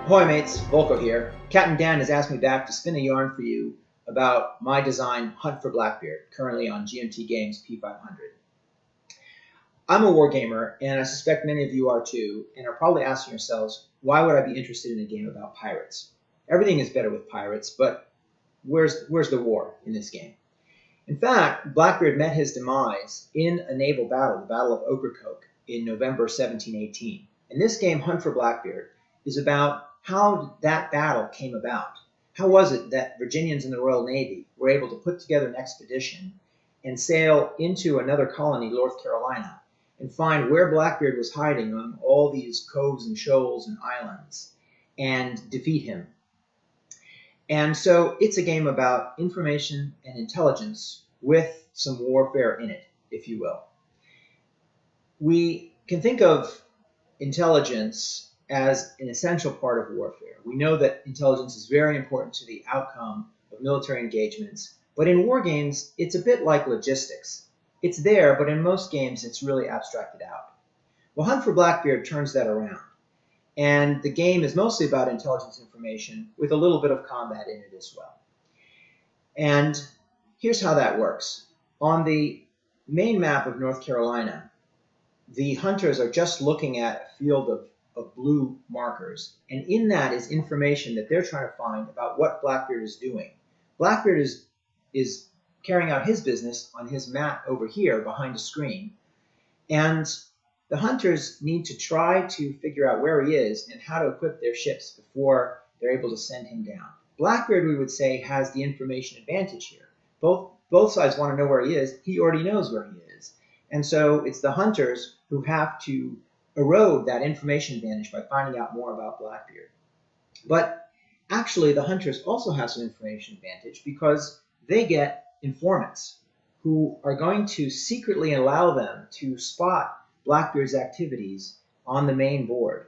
Ahoy mates, Volko here. Captain Dan has asked me back to spin a yarn for you about my design Hunt for Blackbeard, currently on GMT Games P500. I'm a wargamer, and I suspect many of you are too, and are probably asking yourselves, why would I be interested in a game about pirates? Everything is better with pirates, but where's the war in this game? In fact, Blackbeard met his demise in a naval battle, the Battle of Ocracoke, in November 1718. And this game, Hunt for Blackbeard, is about how that battle came about. How was it that Virginians in the Royal Navy were able to put together an expedition and sail into another colony, North Carolina, and find where Blackbeard was hiding on all these coves and shoals and islands and defeat him? And so it's a game about information and intelligence with some warfare in it, if you will. We can think of intelligence as an essential part of warfare. We know that intelligence is very important to the outcome of military engagements, but in war games, it's a bit like logistics. It's there, but in most games, it's really abstracted out. Well, Hunt for Blackbeard turns that around, and the game is mostly about intelligence information with a little bit of combat in it as well. And here's how that works. On the main map of North Carolina, the hunters are just looking at a field of blue markers, and in that is information that they're trying to find about what Blackbeard is doing. Blackbeard is carrying out his business on his map over here behind a screen, and the hunters need to try to figure out where he is and how to equip their ships before they're able to send him down. Blackbeard, we would say, has the information advantage here. Both sides want to know where he is. He already knows where he is, and so it's the hunters who have to erode that information advantage by finding out more about Blackbeard. But actually, the hunters also have some information advantage because they get informants who are going to secretly allow them to spot Blackbeard's activities on the main board.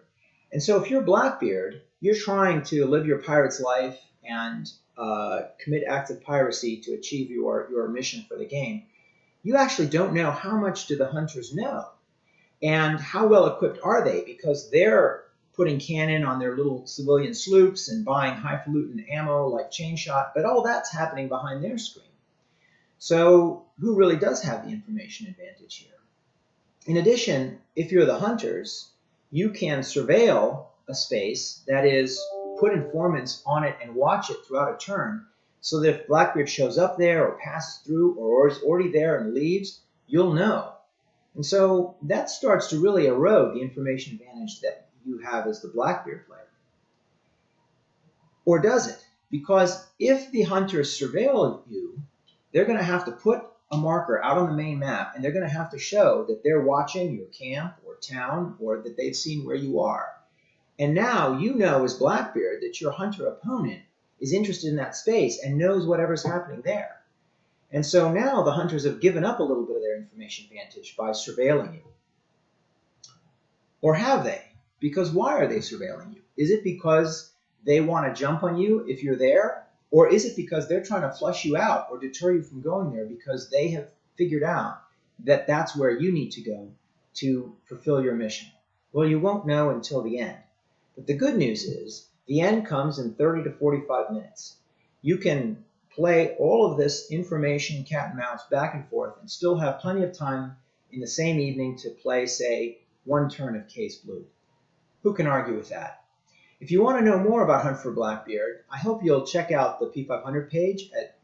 And so if you're Blackbeard, you're trying to live your pirate's life and commit acts of piracy to achieve your mission for the game. You actually don't know how much do the hunters know. And how well equipped are they? Because they're putting cannon on their little civilian sloops and buying highfalutin ammo like chain shot, but all that's happening behind their screen. So who really does have the information advantage here? In addition, if you're the hunters, you can surveil a space, that is, put informants on it and watch it throughout a turn, so that if Blackbeard shows up there or passes through or is already there and leaves, you'll know. And so that starts to really erode the information advantage that you have as the Blackbeard player. Or does it? Because if the hunters surveil you, they're going to have to put a marker out on the main map, and they're going to have to show that they're watching your camp or town, or that they've seen where you are. And now you know as Blackbeard that your hunter opponent is interested in that space and knows whatever's happening there. And so now the hunters have given up a little bit of their information advantage by surveilling you. Or have they? Because why are they surveilling you? Is it because they want to jump on you if you're there? Or is it because they're trying to flush you out or deter you from going there because they have figured out that that's where you need to go to fulfill your mission? Well, you won't know until the end. But the good news is the end comes in 30 to 45 minutes. You can play all of this information cat and mouse back and forth and still have plenty of time in the same evening to play, say, one turn of Case Blue. Who can argue with that? If you want to know more about Hunt for Blackbeard, I hope you'll check out the P500 page at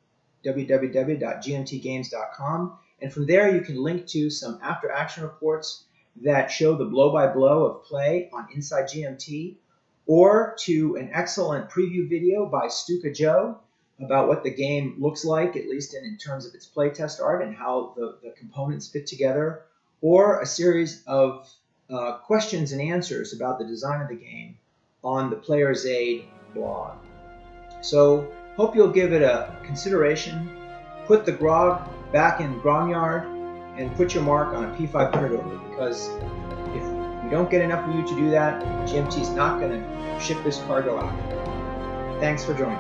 www.gmtgames.com, and from there you can link to some after-action reports that show the blow-by-blow of play on Inside GMT, or to an excellent preview video by STUKAJOE about what the game looks like, at least in terms of its playtest art and how the components fit together, or a series of questions and answers about the design of the game on the Player's Aid blog. So hope you'll give it a consideration, put the grog back in Grognard, and put your mark on a P500 over it, because if we don't get enough of you to do that, GMT is not going to ship this cargo out. Thanks for joining.